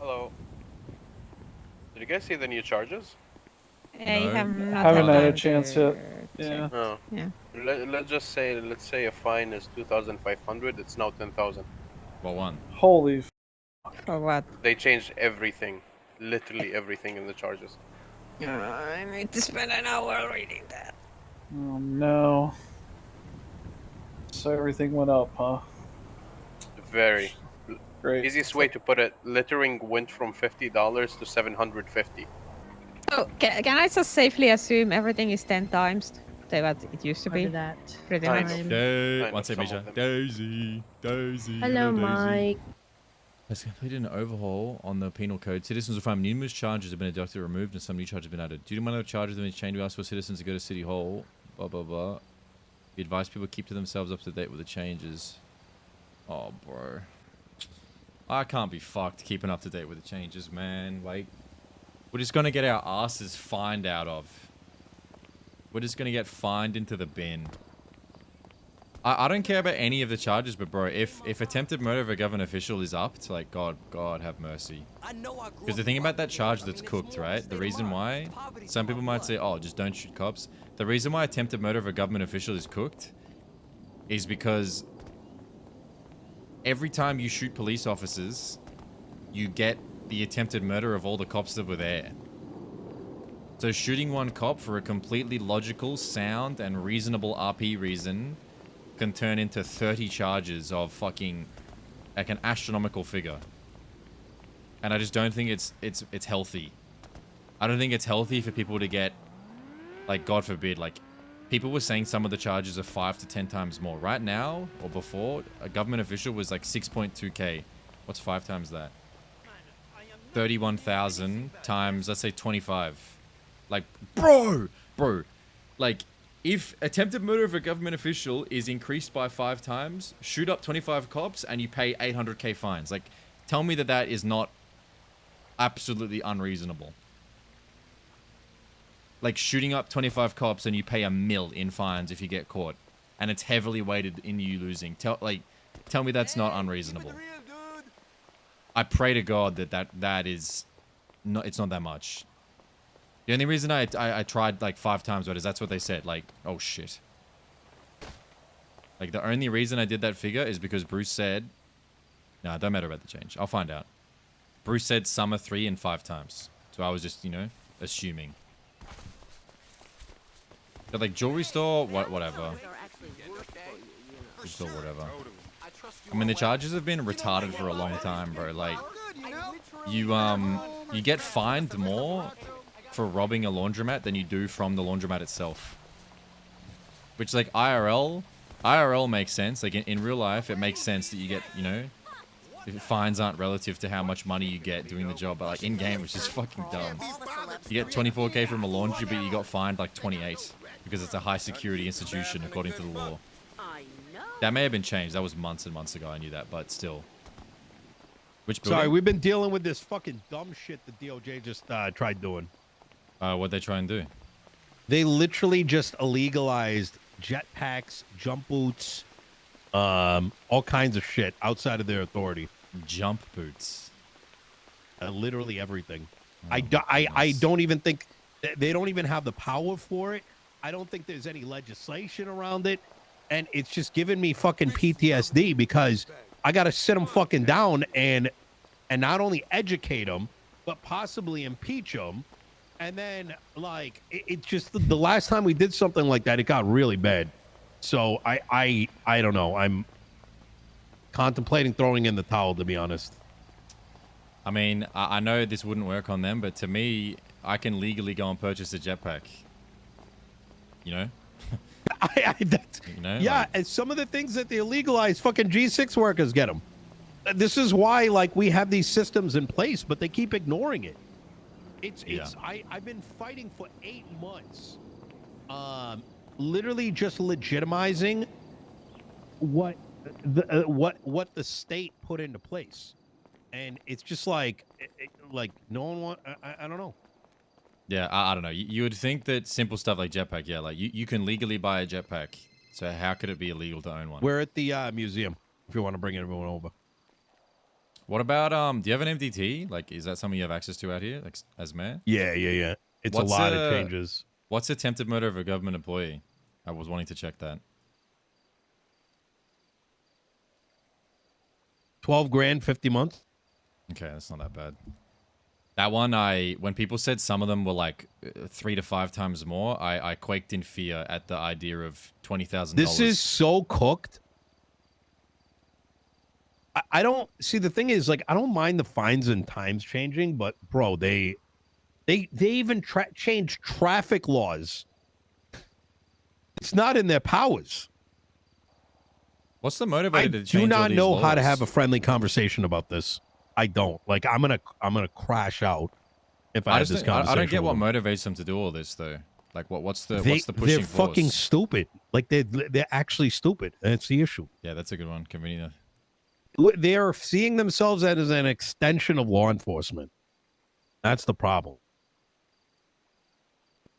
Hello. Did you guys see the new charges? I have not Haven't had a time chance to yet. check. Yeah. Oh. Yeah. Let's say a fine is 2,500. It's now 10,000. Well, one. Holy. For what? They changed everything, literally everything in the charges. I need to spend an hour reading that. Oh no. So everything went up, huh? Very. Great. Easiest way to put it: littering went from $50 to $750. Oh, can I just safely assume everything is 10 times to what it used to be? that. Pretty Kind much. of. One of, second, some Misha. of them. Daisy. Hello, Daisy. Mike. Has completed an overhaul on the penal code. Citizens will find numerous charges have been deducted or removed and some new charges have been added. Due to minor charges that have been changed, we ask for citizens to go to City Hall. Blah, blah, blah. We advise people keep to themselves up to date with the changes. Oh, bro. I can't be fucked keeping up to date with the changes, man. Like, we're just going to get our asses fined out of. We're just going to get fined into the bin. I don't care about any of the charges, but bro, if attempted murder of a government official is up to, like, God have mercy. Because the thing about that charge that's cooked, right? The reason why, some people might say, oh, just don't shoot cops. The reason why attempted murder of a government official is cooked is because every time you shoot police officers, you get the attempted murder of all the cops that were there. So shooting one cop for a completely logical, sound, and reasonable RP reason can turn into 30 charges of fucking, like, an astronomical figure. And I just don't think it's healthy. I don't think it's healthy for people to get, like, God forbid, like, people were saying some of the charges are 5 to 10 times more. Right now, or before, a government official was like 6.2k. What's 5 times that? 31,000 times, let's say 25. Like, bro, like, if attempted murder of a government official is increased by 5 times, shoot up 25 cops and you pay 800k fines. Like, tell me that that is not absolutely unreasonable. Like, shooting up 25 cops and you pay $1 million in fines if you get caught, and it's heavily weighted in you losing. Tell me that's not unreasonable. I pray to God that is not. It's not that much. The only reason I tried like 5 times is that's what they said. Like, oh shit. Like, the only reason I did that figure is because Bruce said, no, it don't matter about the change. I'll find out. Bruce said summer 3 and 5 times. So I was just, you know, assuming. But like jewelry store, whatever. Jewelry store, whatever. I mean, the charges have been retarded for a long time, bro. Like, you get fined more for robbing a laundromat than you do from the laundromat itself. Which, like, IRL makes sense. Like, in real life, it makes sense that you get, you know, if fines aren't relative to how much money you get doing the job. But, like, in-game, it's just fucking dumb. You get 24k from a laundry, but you got fined, like, 28. Because it's a high-security institution, according to the law. That may have been changed. That was months and months ago. I knew that, but still. Which building? Sorry, we've been dealing with this fucking dumb shit the DOJ just tried doing. What'd they try and do? They literally just illegalized jetpacks, jump boots, all kinds of shit outside of their authority. Jump boots. Literally everything. Oh, I don't even think they don't even have the power for it. I don't think there's any legislation around it. And it's just giving me fucking PTSD because I got to sit them fucking down and not only educate them, but possibly impeach them. And then, like, it's just the last time we did something like that, it got really bad. So I don't know. I'm contemplating throwing in the towel, to be honest. I mean, I know this wouldn't work on them, but to me, I can legally go and purchase a jetpack. You know? You know, yeah, like, and some of the things that they illegalize, fucking G6 workers get them. This is why, like, we have these systems in place, but they keep ignoring it. I've been fighting for 8 months, literally just legitimizing what the state put into place, and it's just like no one want. I don't know. Yeah, I don't know. You would think that simple stuff like jetpack, yeah, like you can legally buy a jetpack. So how could it be illegal to own one? We're at the museum if you want to bring everyone over. What about do you have an MDT? Like, is that something you have access to out here, like as mayor? Yeah. It's What's a lot of changes. What's attempted murder of a government employee? I was wanting to check that. 12 grand, 50 months. Okay, that's not that bad. That one, when people said some of them were like 3 to 5 times more, I quaked in fear at the idea of $20,000. This is so cooked. I don't see, the thing is, like, I don't mind the fines and times changing, but bro, they even change traffic laws. It's not in their powers. What's the motivator I to change do all not these know how to laws? have a friendly conversation about this. I don't. Like, I'm gonna crash out if I have this conversation. I don't get what with them. motivates them to do all this though. Like, what's the They're pushing fucking force? stupid. Like, they're actually stupid. And it's the issue. Yeah, that's a good one. Convenient. They're seeing themselves as an extension of law enforcement. That's the problem.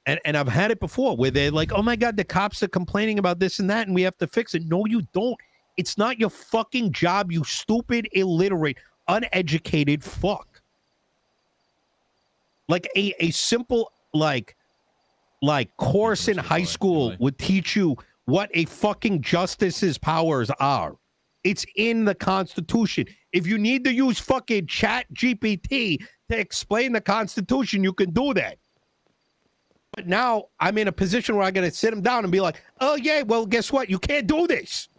And I've had it before where they're like, oh my God, the cops are complaining about this and that, and we have to fix it. No, you don't. It's not your fucking job, you stupid, illiterate, uneducated fuck. Like a simple like course in high school would teach you what a fucking justice's powers are. It's in the Constitution. If you need to use fucking Chat GPT to explain the Constitution, you can do that. But now I'm in a position where I got to sit him down and be like, oh, yeah, well, guess what? You can't do this.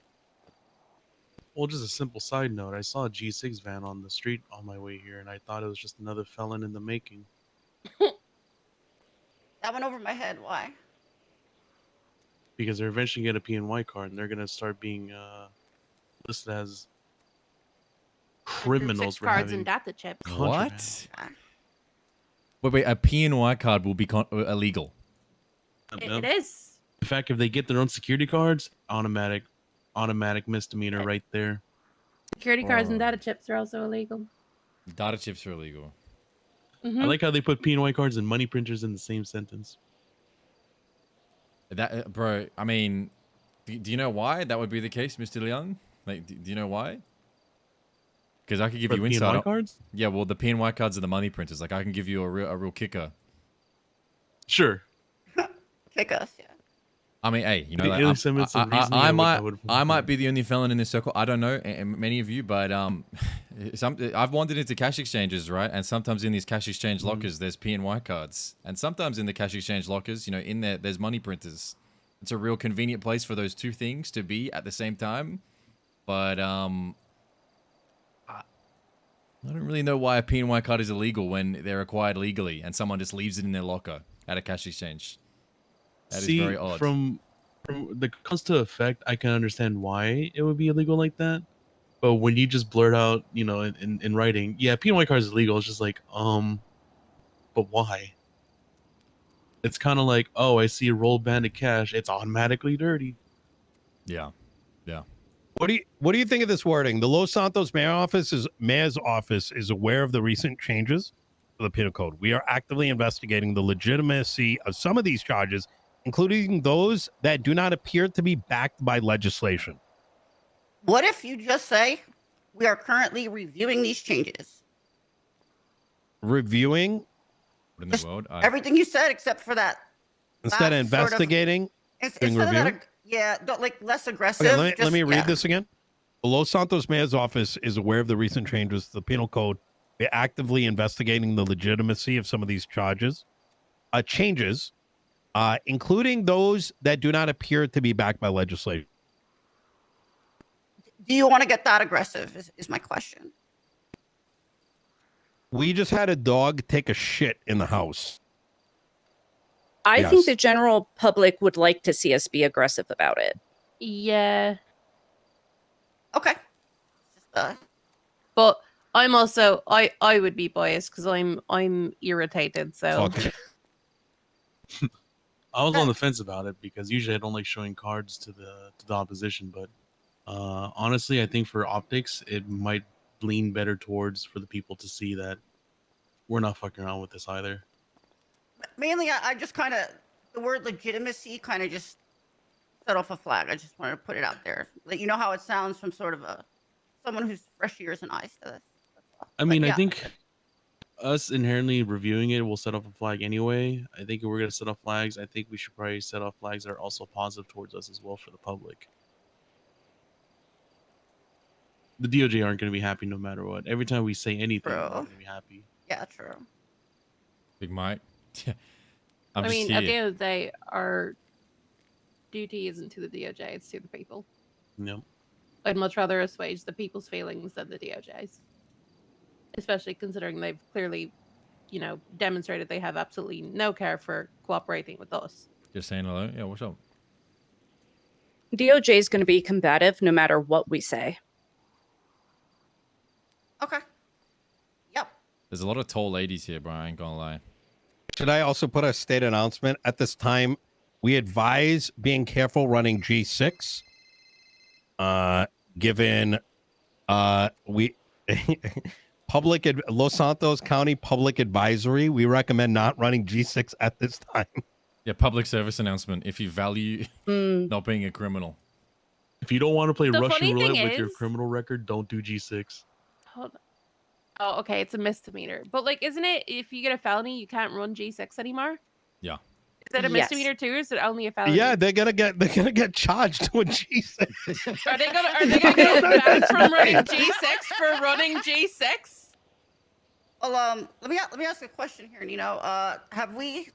Well, just a simple side note. I saw a G6 van on the street on my way here, and I thought it was just another felon in the making. That went over my head. Why? Because they're eventually going to get a PNY card, and they're going to start being listed as criminals for cards having and data chips. contraband. What? Wait, a PNY card will be illegal. No. It is. In fact, if they get their own security cards, automatic misdemeanor right there. Security cards and data chips are also illegal. Data chips are illegal. I like how they put PNY cards and money printers in the same sentence. That, bro. I mean, do you know why that would be the case, Mr. Leung? Like, do you know why? Because I could give For you the insight. PNY cards? Yeah, well, the PNY cards are the money printers. Like, I can give you a real kicker. Sure. Kick us, yeah. I mean, hey, you know, The like, illicit reasoning I might be the only felon in this circle. I don't know, and many of you, but I've wandered into cash exchanges, right? And sometimes in these cash exchange lockers, there's PNY cards, and sometimes in the cash exchange lockers, you know, in there's money printers. It's a real convenient place for those two things to be at the same time. But I don't really know why a PNY card is illegal when they're acquired legally, and someone just leaves it in their locker at a cash exchange. That is very odd. From the comes to effect, I can understand why it would be illegal like that. But when you just blurt out, you know, in writing, yeah, PNY card is illegal. It's just like, but why? It's kind of like, oh, I see a roll band of cash. It's automatically dirty. Yeah. What do you think of this wording? The Los Santos mayor's office is aware of the recent changes to the penal code. We are actively investigating the legitimacy of some of these charges, including those that do not appear to be backed by legislation. What if you just say, we are currently reviewing these changes? Reviewing? What in the world? Everything you said except for that. Instead of investigating? Doing review? Yeah, like less aggressive. Okay, let me read this again. The Los Santos mayor's office is aware of the recent changes to the penal code. We're actively investigating the legitimacy of some of these changes, including those that do not appear to be backed by legislation. Do you want to get that aggressive is my question. We just had a dog take a shit in the house. I think the general public would like to see us be aggressive about it. Yeah. Okay. But I'm also I would be biased because I'm irritated. So I was on the fence about it because usually I don't like showing cards to the opposition, but honestly, I think for optics, it might lean better towards for the people to see that we're not fucking around with this either. Mainly, I just kind of, the word legitimacy kind of just set off a flag. I just wanted to put it out there. Like, you know how it sounds from sort of someone who's fresh ears and eyes to this. That's I mean, I yeah. think us inherently reviewing it will set off a flag anyway. I think if we're gonna set off flags, I think we should probably set off flags that are also positive towards us as well for the public. The DOJ aren't gonna be happy no matter what. Every time we say anything, they're True. not gonna be happy. Yeah, true. Big Mike. I mean, at the end of the day, our duty isn't to the DOJ; it's to the people. No. I'd much rather assuage the people's feelings than the DOJ's, especially considering they've clearly, demonstrated they have absolutely no care for cooperating with us. Just saying hello. Yeah, what's up? DOJ is going to be combative no matter what we say. Okay. Yep. There's a lot of tall ladies here, bro. I ain't gonna lie. Should I also put a state announcement at this time? We advise being careful running G6. Given we Los Santos County Public Advisory, we recommend not running G6 at this time. Yeah, public service announcement. If you value not being a criminal. If you don't want to play The Russian funny roulette thing with your is- criminal record, don't do G6. Hold on. Oh, okay, it's a misdemeanor. But isn't it if you get a felony, you can't run G6 anymore? Yeah. Is it a Yes. misdemeanor too, or is it only a felony? Yeah, they're gonna get charged with G6. Are they gonna get banned from running G6 for running G6? Well, let me ask a question here, Nino. Have we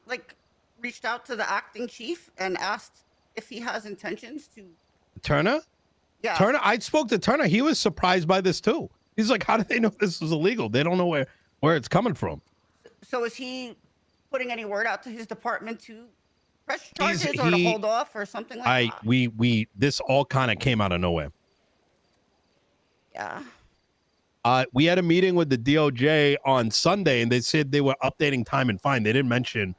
reached out to the acting chief and asked if he has intentions to? Turner? Yeah. Turner, I spoke to Turner. He was surprised by this too. He's like, how do they know this is illegal? They don't know where it's coming from. So is he putting any word out to his department to press charges or to hold off or something like that? We this all kind of came out of nowhere. Yeah. We had a meeting with the DOJ on Sunday, and they said they were updating time and fine. They didn't mention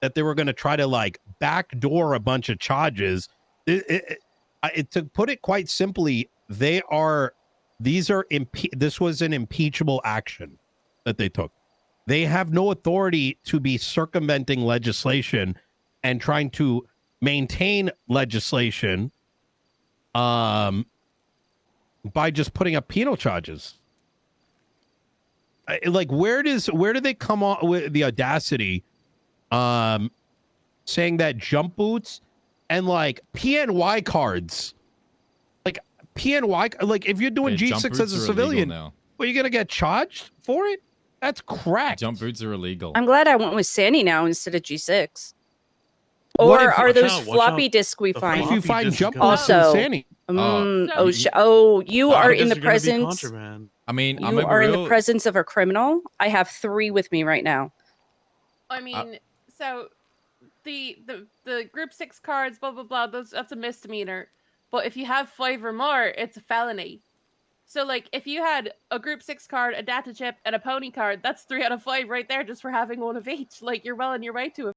that they were going to try to backdoor a bunch of charges. To put it quite simply, this was an impeachable action that they took. They have no authority to be circumventing legislation and trying to maintain legislation by just putting up penal charges. Where do they come on with the audacity saying that jump boots and PNY cards, PNY, if you're doing Yeah, jump G6 boots as a are illegal civilian, now. well, you're gonna get charged for it? That's crack. Jump boots are illegal. I'm glad I went with Sandy now instead of G6. What Or if- are watch those out, watch floppy out. disk we The find? If you floppy find disk jump is boots gonna- in Also- Sandy, you Floppy are in disks the gonna be presence. contraband. I mean, I'm You a are in the real- presence of a criminal. I have 3 with me right now. I mean, so the group 6 cards, blah blah blah. That's a misdemeanor. But if you have 5 or more, it's a felony. So if you had a group 6 card, a data chip, and a pony card, that's 3 out of 5 right there just for having one of each. You're well on your way to a